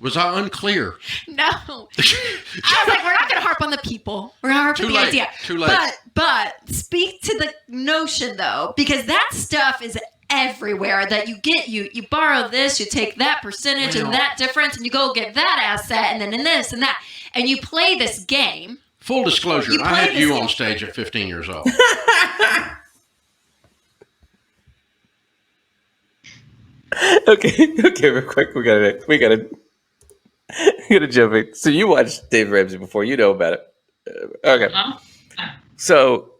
Was I unclear? No. I was like, we're not going to harp on the people. We're going to harp on the idea. Too late. But speak to the notion, though, because that stuff is everywhere that you get. You borrow this, you take that percentage and that difference, and you go get that asset, and then in this and that. And you play this game. Full disclosure, I had you on stage at 15 years old. Okay, real quick, we gotta jump in. So you watched Dave Ramsey before, you know about it. Okay. So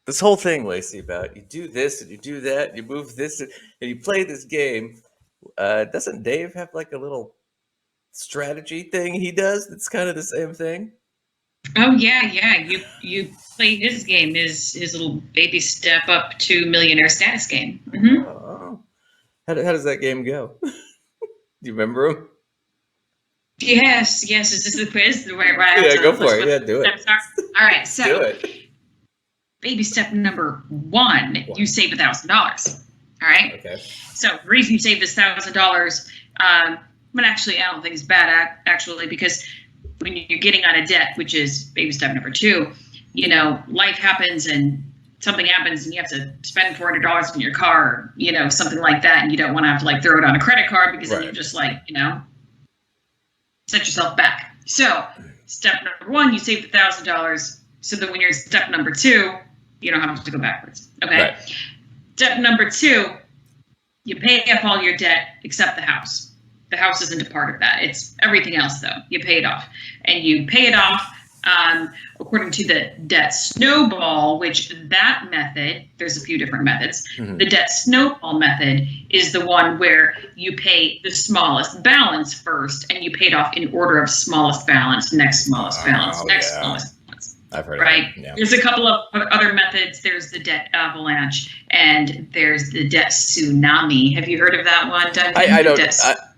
this whole thing, Lacey, about you do this and you do that, you move this and you play this game. Doesn't Dave have like a little strategy thing he does that's kind of the same thing? Oh yeah. You play his game, his little baby step up to millionaire status game. Mm-hmm. Oh. How does that game go? Do you remember him? Yes. Is this the quiz? Right. Yeah, go for it. Yeah, do it. All right. So, do it. Baby step number one, you save $1,000. All right. Okay. So, the reason you save this $1,000, but actually, I don't think it's bad. Actually, because when you're getting out of debt, which is baby step number two, life happens and something happens and you have to spend $400 on your car, or, something like that. And you don't want to have to throw it on a credit card because then you're just set yourself back. So step number one, you save $1,000 so that when you're step number two, you don't have to go backwards. Okay. Right. Step number two, you pay off all your debt except the house. The house isn't a part of that. It's everything else though. You pay it off and you pay it off according to the debt snowball, which that method, there's a few different methods. Mm-hmm. The debt snowball method is the one where you pay the smallest balance first and you pay it off in order of smallest balance, next smallest balance, smallest balance. I've heard right? of it. Yeah. There's a couple of other methods. There's the debt avalanche and there's the debt tsunami. Have you heard of that one, Duncan?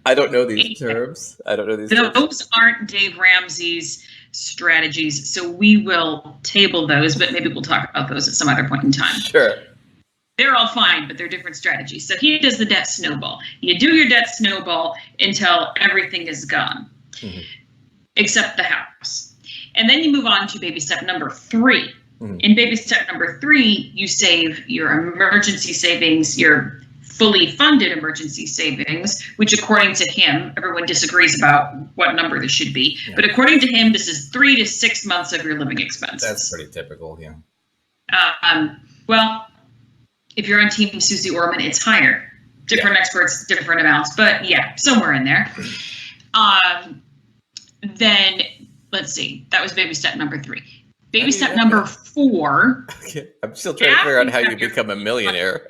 I don't know these terms. Those aren't Dave Ramsey's strategies, so we will table those, but maybe we'll talk about those at some other point in time. Sure. They're all fine, but they're different strategies. So he does the debt snowball. You do your debt snowball until everything is gone, except the house. And then you move on to baby step number 3. Mm-hmm. In baby step number 3, you save your emergency savings, your fully funded emergency savings, which according to him, everyone disagrees about what number this should be. Yeah. But according to him, this is 3 to 6 months of your living expenses. That's pretty typical, yeah. Well, if you're on Team Susie Orman, it's higher. Different experts, different amounts, but yeah, somewhere in there. Then, let's see, that was baby step number 3. Baby step number 4. Okay. I'm still trying to figure out how you become a millionaire.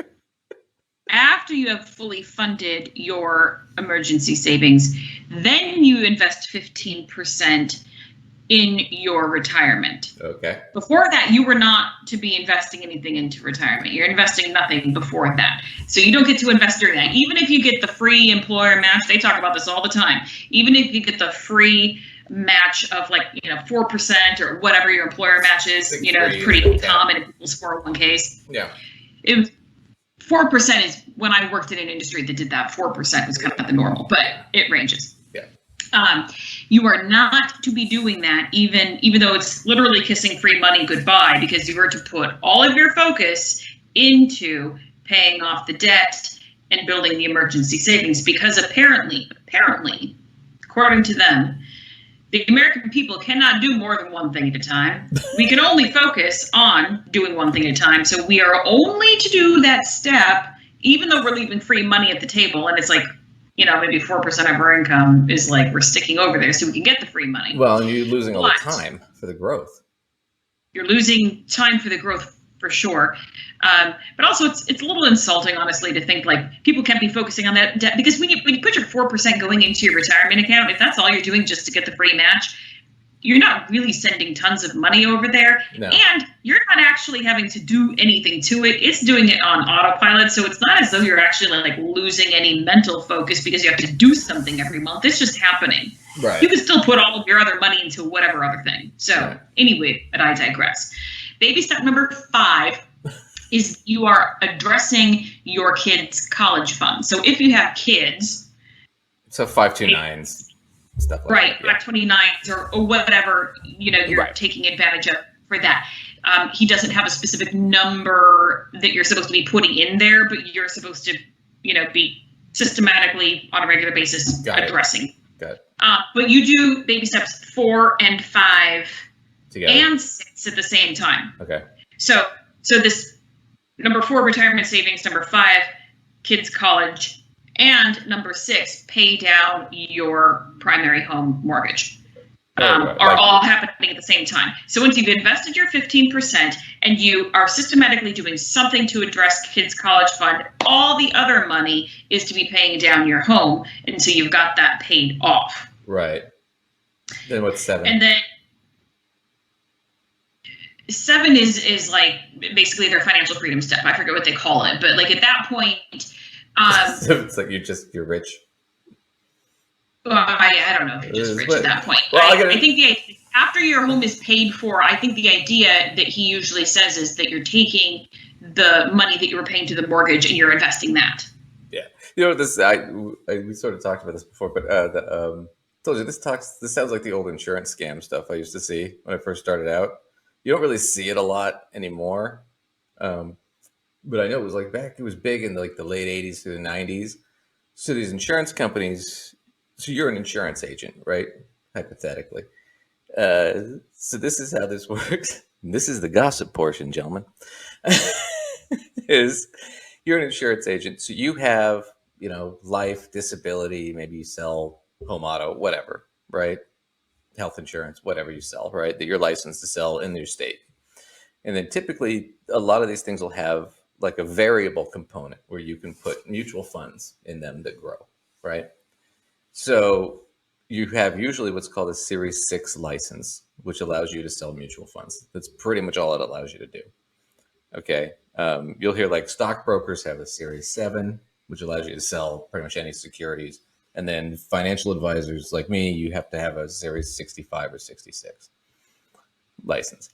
After you have fully funded your emergency savings, then you invest 15% in your retirement. Okay. Before that, you were not to be investing anything into retirement. You're investing nothing before that. So you don't get to invest during that. Even if you get the free employer match, they talk about this all the time. Even if you get the free match of 4% or whatever your employer match is, it's pretty common in people's 401ks. Yeah. It was 4% is when I worked in an industry that did that. 4% was kind of the normal, but it ranges. Yeah. You are not to be doing that, even though it's literally kissing free money goodbye, because you are to put all of your focus into paying off the debt and building the emergency savings. Because apparently, according to them, the American people cannot do more than one thing at a time. We can only focus on doing one thing at a time. So we are only to do that step, even though we're leaving free money at the table. And it's maybe 4% of our income is we're sticking over there so we can get the free money. Well, and you're losing all the time for the growth. You're losing time for the growth for sure. But also it's a little insulting, honestly, to think people can't be focusing on that debt, because when you put your 4% going into your retirement account, if that's all you're doing just to get the free match, you're not really sending tons of money over there. No. And you're not actually having to do anything to it. It's doing it on autopilot. So it's not as though you're actually losing any mental focus because you have to do something every month. It's just happening. Right. You can still put all of your other money into whatever other thing. So Anyway, but I digress. Baby step number 5 is you are addressing your kids' college fund. So if you have kids. So 529s. stuff like right, that. Right, 29s or whatever, you're right. taking advantage of for that. He doesn't have a specific number that you're supposed to be putting in there, but you're supposed to, be systematically on a regular basis addressing. Got it. But you do baby steps 4 and 5 Together. and 6 at the same time. Okay. So this number 4, retirement savings, number 5, kids college, and number 6, pay down your primary home mortgage. Are all happening at the same time. So once you've invested your 15% and you are systematically doing something to address kids' college fund, all the other money is to be paying down your home, and so you've got that paid off. Right. Then what's 7? And then 7 is like basically their financial freedom step. I forget what they call it, but like at that point, so it's like you're rich. I don't know if you're just rich at that point. Well, I think after your home is paid for, I think the idea that he usually says is that you're taking the money that you were paying to the mortgage and you're investing that. Yeah, this we sort of talked about this before, but told you this sounds like the old insurance scam stuff I used to see when I first started out. You don't really see it a lot anymore, but I know it was like back. It was big in like the late '80s through the '90s. So these insurance companies. So you're an insurance agent, right? Hypothetically. So this is how this works. This is the gossip portion, gentlemen. Is you're an insurance agent. So you have, life, disability, maybe you sell home auto, whatever, right? Health insurance, whatever you sell, right? That you're licensed to sell in your state. And then typically a lot of these things will have like a variable component where you can put mutual funds in them that grow, right? So you have usually what's called a Series 6 license, which allows you to sell mutual funds. That's pretty much all it allows you to do. Okay. You'll hear like stockbrokers have a Series 7, which allows you to sell pretty much any securities. And then financial advisors like me, you have to have a Series 65 or 66 license.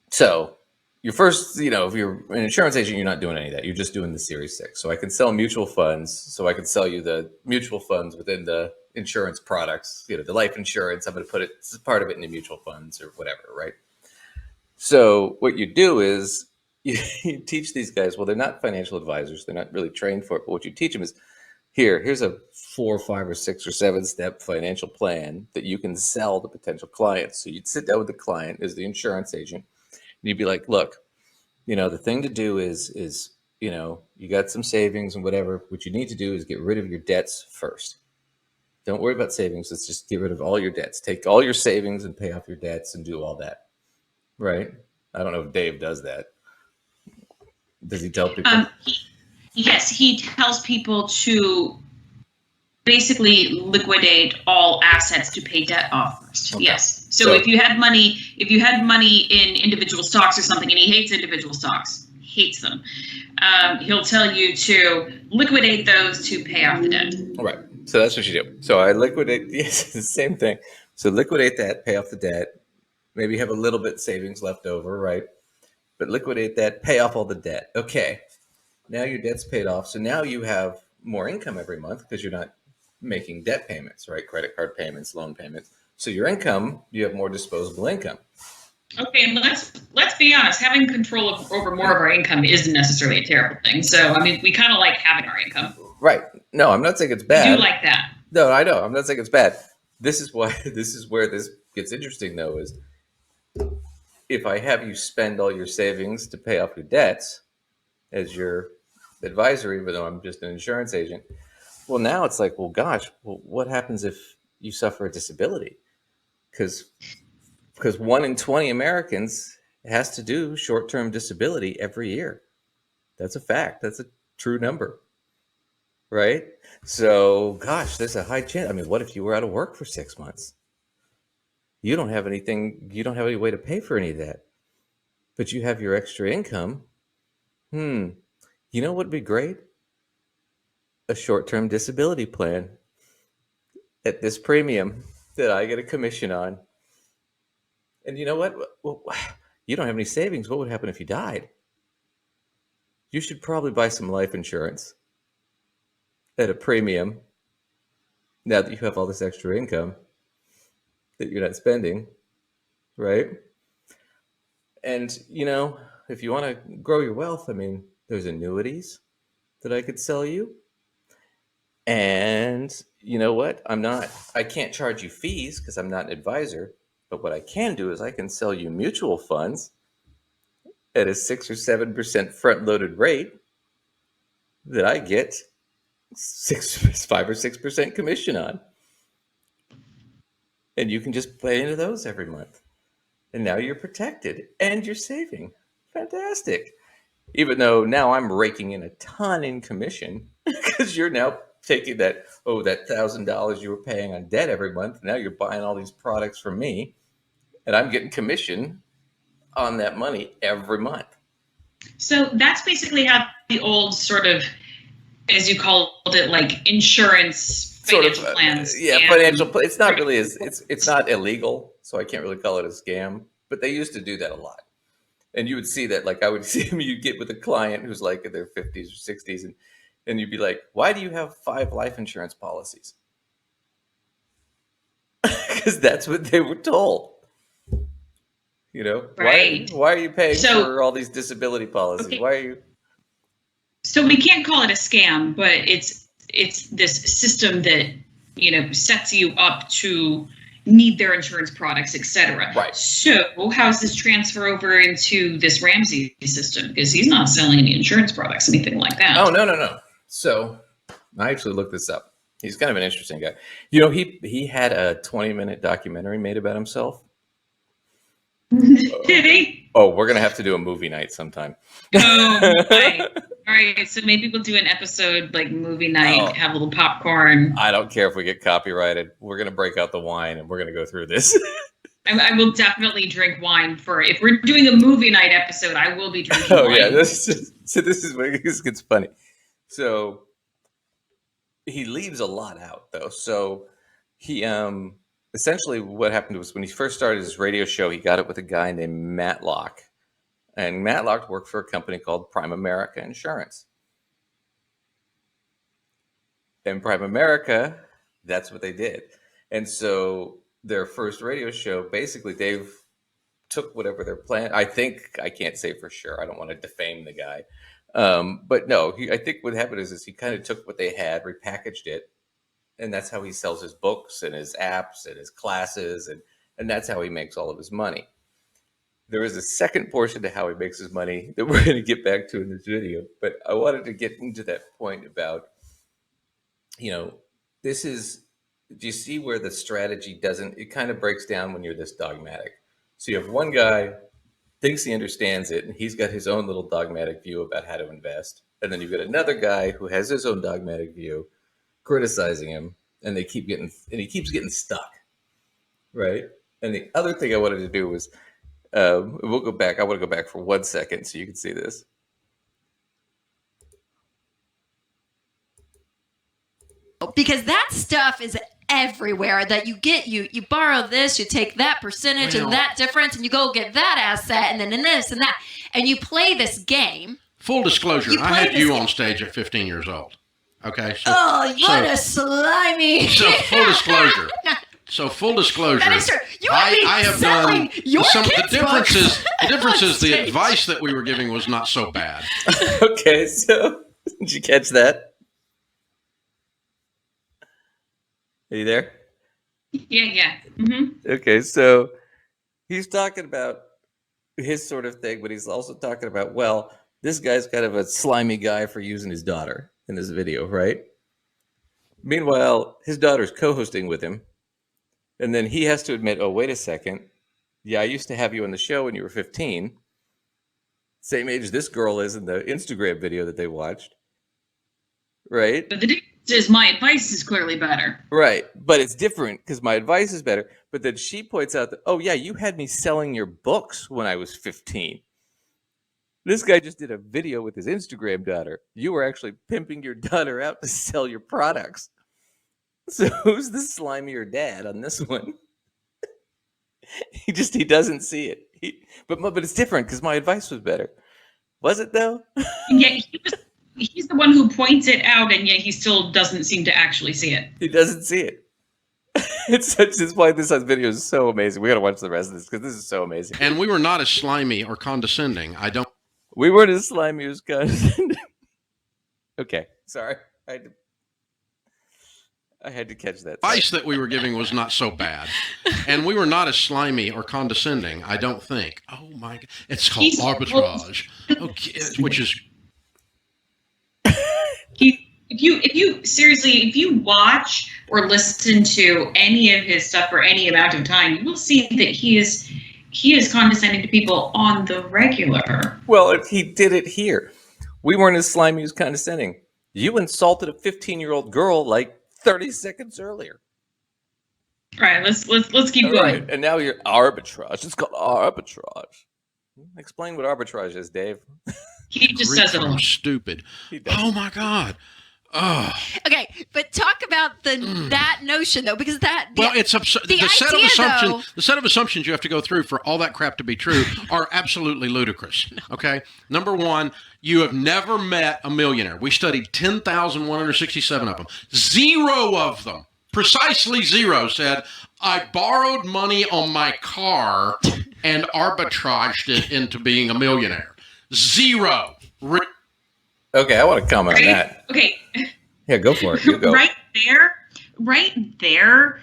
So your first, if you're an insurance agent, you're not doing any of that. You're just doing the Series 6. So I can sell mutual funds. So I can sell you the mutual funds within the insurance products, the life insurance. I'm going to put it as part of it into mutual funds or whatever, right? So what you do is you teach these guys, well, they're not financial advisors. They're not really trained for it. But what you teach them is, here's a 4, 5, or 6 or 7-step financial plan that you can sell to potential clients. So you'd sit down with the client as the insurance agent. And you'd be like, look, the thing to do is, you got some savings and whatever. What you need to do is get rid of your debts first. Don't worry about savings. Let's just get rid of all your debts. Take all your savings and pay off your debts and do all that. Right? I don't know if Dave does that. Does he tell people? Yes, he tells people to basically liquidate all assets to pay debt off first. Okay. Yes. So if you had money in individual stocks or something, and he hates individual stocks, hates them, he'll tell you to liquidate those to pay off the debt. All right. So that's what you do. So I liquidate. Yes, the same thing. So liquidate that, pay off the debt. Maybe have a little bit savings left over, right? But liquidate that, pay off all the debt. Okay. Now your debt's paid off. So now you have more income every month because you're not making debt payments, right? Credit card payments, loan payments. So your income, you have more disposable income. Okay, and let's be honest. Having control over more of our income isn't necessarily a terrible thing. So, I mean, we kind of like having our income. Right. No, I'm not saying it's bad. We do like that. No, I know. I'm not saying it's bad. This is where this gets interesting, though, is if I have you spend all your savings to pay off your debts as your advisor, even though I'm just an insurance agent, well, now it's like, well, gosh, what happens if you suffer a disability? Because 1 in 20 Americans has to do short-term disability every year. That's a fact. That's a true number, right? So, gosh, there's a high chance. I mean, what if you were out of work for 6 months? You don't have anything. You don't have any way to pay for any of that, but you have your extra income. You know what would be great? A short-term disability plan at this premium that I get a commission on. And you know what? Well, you don't have any savings. What would happen if you died? You should probably buy some life insurance at a premium. now that you have all this extra income that you're not spending, right? And, if you want to grow your wealth, I mean, there's annuities that I could sell you. And you know what? I can't charge you fees because I'm not an advisor. But what I can do is I can sell you mutual funds at a 6 or 7% front loaded rate that I get 5 or 6% commission on. And you can just play into those every month. And now you're protected and you're saving. Fantastic. Even though now I'm raking in a ton in commission because you're now taking that $1,000 you were paying on debt every month. Now you're buying all these products from me and I'm getting commission on that money every month. So that's basically how the old sort of, as you called it, like insurance financial plans. Financial. It's not really it's not illegal, so I can't really call it a scam. But they used to do that a lot, and you would see that. Like I would see them. You'd get with a client who's like in their 50s or 60s, and you'd be like, "Why do you have 5 life insurance policies?" Because that's what they were told. Right? Why are you paying for all these disability policies? Okay. Why are you? So we can't call it a scam, but it's this system that sets you up to need their insurance products, etc. Right. So how's this transfer over into this Ramsey system? Because he's not selling any insurance products, anything like that. Oh no. So I actually looked this up. He's kind of an interesting guy. He had a 20-minute documentary made about himself. Did he? Oh, we're gonna have to do a movie night sometime. Oh, right. All right. So maybe we'll do an episode like movie night, have a little popcorn. I don't care if we get copyrighted. We're gonna break out the wine and we're gonna go through this. I will definitely drink wine if we're doing a movie night episode. I will be drinking wine. Oh yeah, this is where this gets funny. So he leaves a lot out though. So he essentially what happened was when he first started his radio show, he got it with a guy named Matlock. And Matlock worked for a company called Prime America Insurance. And Prime America, that's what they did. And so their first radio show, basically Dave took whatever their plan. I can't say for sure. I don't want to defame the guy. But no, I think what happened is he kind of took what they had, repackaged it. And that's how he sells his books and his apps and his classes. And that's how he makes all of his money. There is a second portion to how he makes his money that we're going to get back to in this video. But I wanted to get into that point about, do you see where the strategy it kind of breaks down when you're this dogmatic. So you have one guy thinks he understands it and he's got his own little dogmatic view about how to invest. And then you've got another guy who has his own dogmatic view criticizing him and he keeps getting stuck. Right. And the other thing I wanted to do was, we'll go back. I want to go back for 1 second so you can see this. Because that stuff is everywhere that you get. You borrow this, you take that percentage and that difference, and you go get that asset, and then this and that, and you play this game. Full disclosure, I had you on stage at 15 years old. Okay. What a slimy. So full disclosure. That is true. You I have done your some of kids' the differences. books. The difference is the advice that we were giving was not so bad. Okay, so did you catch that? Are you there? Yeah. Mm-hmm. Okay, so he's talking about his sort of thing, but he's also talking about, well, this guy's kind of a slimy guy for using his daughter in this video, right? Meanwhile, his daughter's co-hosting with him. And then he has to admit, oh, wait a second. Yeah, I used to have you on the show when you were 15. Same age this girl is in the Instagram video that they watched. Right? But the difference is my advice is clearly better. Right. But it's different because my advice is better. But then she points out that, oh, yeah, you had me selling your books when I was 15. This guy just did a video with his Instagram daughter. You were actually pimping your daughter out to sell your products. So who's the slimier dad on this one? He doesn't see it. But it's different because my advice was better. Was it though? Yeah, he's the one who points it out, and yet he still doesn't seem to actually see it. He doesn't see it. This why this video is so amazing. We got to watch the rest of this because this is so amazing. And we were not as slimy or condescending. We weren't as slimy as condescending. Okay, sorry. I had to catch that. Advice that we were giving was not so bad. And we were not as slimy or condescending, I don't think. Oh my God. It's called arbitrage. Okay, which is... If you watch or listen to any of his stuff for any amount of time, you will see that he is condescending to people on the regular. Well, if he did it here, we weren't as slimy as condescending. You insulted a 15-year-old girl like 30 seconds earlier. All right, let's keep going. Right. And now you're arbitrage. It's called arbitrage. Explain what arbitrage is, Dave. He just says it a lot. Stupid. Oh my God. Oh. Okay, but talk about that notion though, because it's the set of assumptions you have to go through for all that crap to be true are absolutely ludicrous. Okay, number one, you have never met a millionaire. We studied 10,167 of them. 0 of them, precisely 0, said I borrowed money on my car and arbitraged it into being a millionaire. 0. Okay, I want to comment on that. Okay. Yeah, go for it. You go. Right there,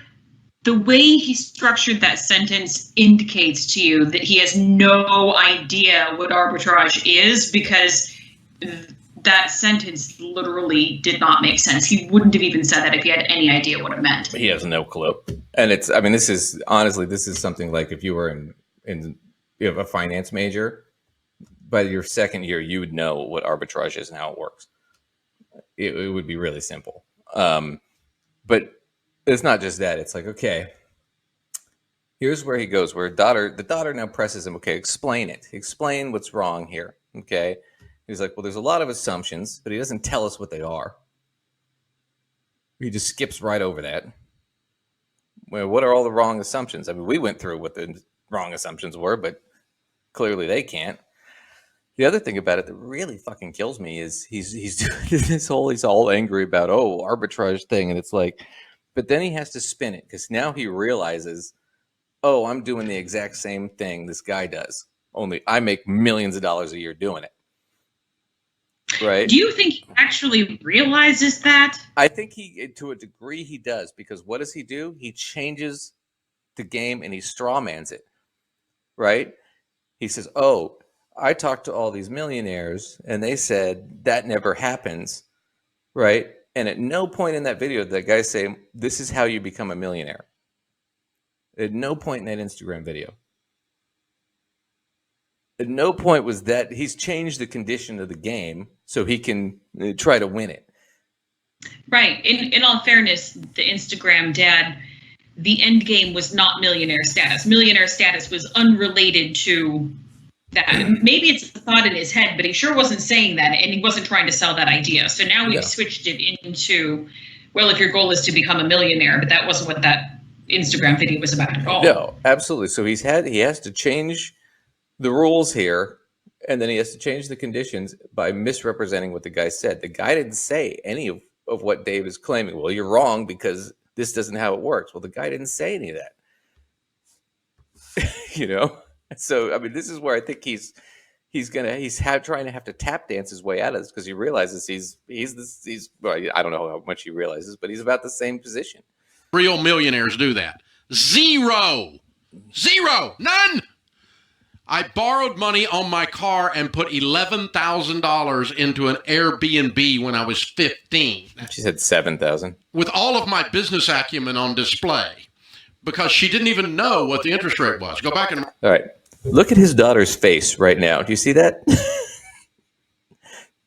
the way he structured that sentence indicates to you that he has no idea what arbitrage is, because that sentence literally did not make sense. He wouldn't have even said that if he had any idea what it meant. He has no clue. And this is something like if you were in a finance major, by your second year, you would know what arbitrage is and how it works. It would be really simple. But it's not just that. It's like, okay, here's where he goes, where the daughter now presses him, okay, explain it. Explain what's wrong here, okay? He's like, well, there's a lot of assumptions, but he doesn't tell us what they are. He just skips right over that. Well, what are all the wrong assumptions? I mean, we went through what the wrong assumptions were, but clearly they can't. The other thing about it that really fucking kills me is he's doing he's all angry about, arbitrage thing. And it's like, but then he has to spin it because now he realizes, I'm doing the exact same thing this guy does. Only I make millions of dollars a year doing it. Right. Do you think he actually realizes that? I think to a degree he does, because what does he do? He changes the game and he strawmans it. Right. He says, I talked to all these millionaires and they said that never happens, right? And at no point in that video did that guy say, this is how you become a millionaire. At no point in that Instagram video. At no point was that he's changed the condition of the game so he can try to win it. Right. In all fairness, the Instagram dad, the end game was not millionaire status. Millionaire status was unrelated to that. Maybe it's a thought in his head, but he sure wasn't saying that, and he wasn't trying to sell that idea. So now we've switched it into, well, if your goal is to become a millionaire, but that wasn't what that Instagram video was about at all. No, absolutely. So he has to change the rules here, and then he has to change the conditions by misrepresenting what the guy said. The guy didn't say any of what Dave is claiming. Well, you're wrong because this isn't how it works. Well, the guy didn't say any of that. So, I mean, this is where I think he's trying to have to tap dance his way out of this, because he realizes well, I don't know how much he realizes, but he's about the same position. Real millionaires do that. 0. None. I borrowed money on my car and put $11,000 into an Airbnb when I was 15. She said 7,000. With all of my business acumen on display, because she didn't even know what the interest rate was. Go back and... All right. Look at his daughter's face right now. Do you see that?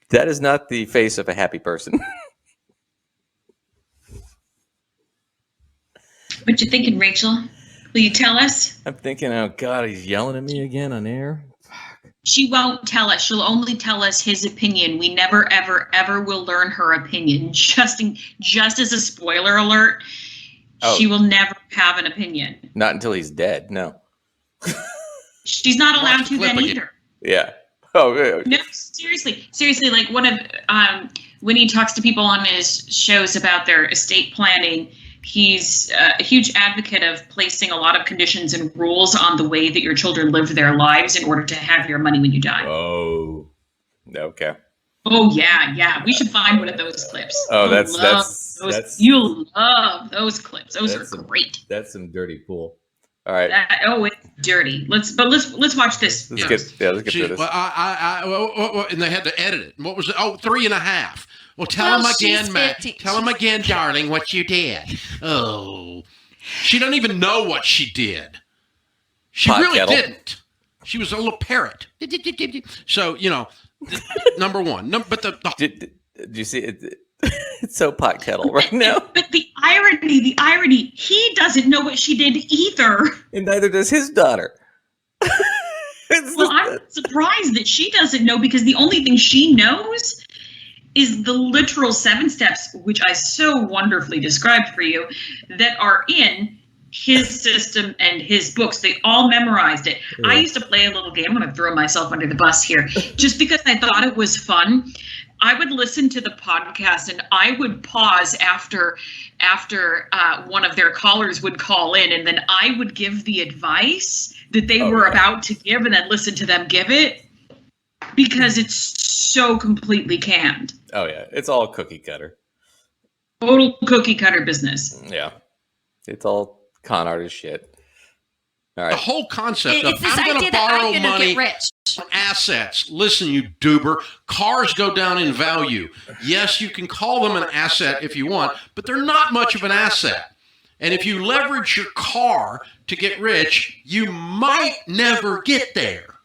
That is not the face of a happy person. What you thinking, Rachel? Will you tell us? I'm thinking, oh God, he's yelling at me again on air. Fuck. She won't tell us. She'll only tell us his opinion. We never, ever, ever will learn her opinion. Just as a spoiler alert, she will never have an opinion. Not until he's dead. No. She's not allowed to then either. Yeah. Oh, yeah. No, seriously, like one of when he talks to people on his shows about their estate planning, he's a huge advocate of placing a lot of conditions and rules on the way that your children live their lives in order to have your money when you die. Oh, okay. Oh yeah, we should find one of those clips. Oh, that's you'll love those clips. Those are great. That's some dirty pool. All right. It's dirty. Let's watch this. Let's get through this. Well, and they had to edit it. What was it? Oh, 3.5. Well, tell him again, Matt. Tell him again, darling, what you did. Oh, she doesn't even know what she did. She Pot really kettle. didn't. She was a little parrot. So number one. But Did you see it? It's so pot kettle right now. But the irony, he doesn't know what she did either. And neither does his daughter. I'm surprised that she doesn't know, because the only thing she knows is the literal 7 steps, which I so wonderfully described for you, that are in his system and his books. They all memorized it. Yeah. I used to play a little game. I'm going to throw myself under the bus here, just because I thought it was fun. I would listen to the podcast and I would pause after one of their callers would call in, and then I would give the advice that they were about to give, and then listen to them give it, because it's so completely canned. Oh yeah, it's all cookie cutter. Total cookie cutter business. Yeah, it's all con artist shit. All right. The whole concept of I'm going to borrow money from assets. Listen, you doober. Cars go down in value. Yes, you can call them an asset if you want, but they're not much of an asset. And if you leverage your car to get rich, you might never get there.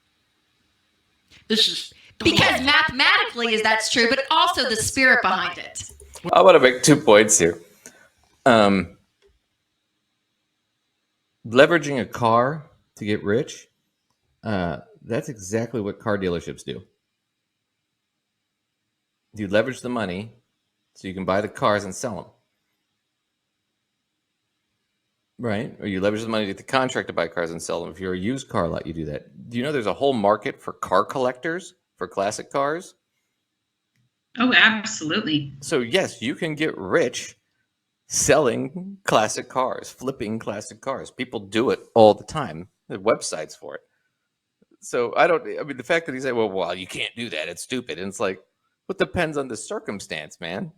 This is because mathematically that's true, but also the spirit behind it. I want to make 2 points here. Leveraging a car to get rich, that's exactly what car dealerships do. You leverage the money so you can buy the cars and sell them. Right? Or you leverage the money to get the contract to buy cars and sell them. If you're a used car lot, you do that. Do you know there's a whole market for car collectors for classic cars? Oh, absolutely. So yes, you can get rich selling classic cars, flipping classic cars. People do it all the time. There are websites for it. So the fact that he said, well, you can't do that, it's stupid. And it's like, it depends on the circumstance, man.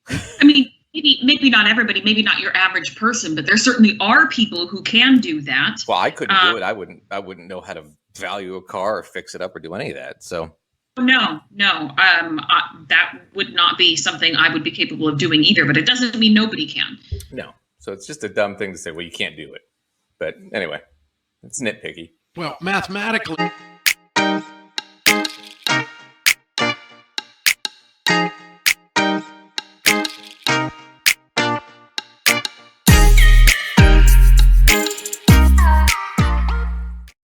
I mean, maybe not everybody, maybe not your average person, but there certainly are people who can do that. Well, I couldn't do it. I wouldn't know how to value a car or fix it up or do any of that. So no. That would not be something I would be capable of doing either, but it doesn't mean nobody can. No. So it's just a dumb thing to say, well, you can't do it. But anyway, it's nitpicky. Well, mathematically...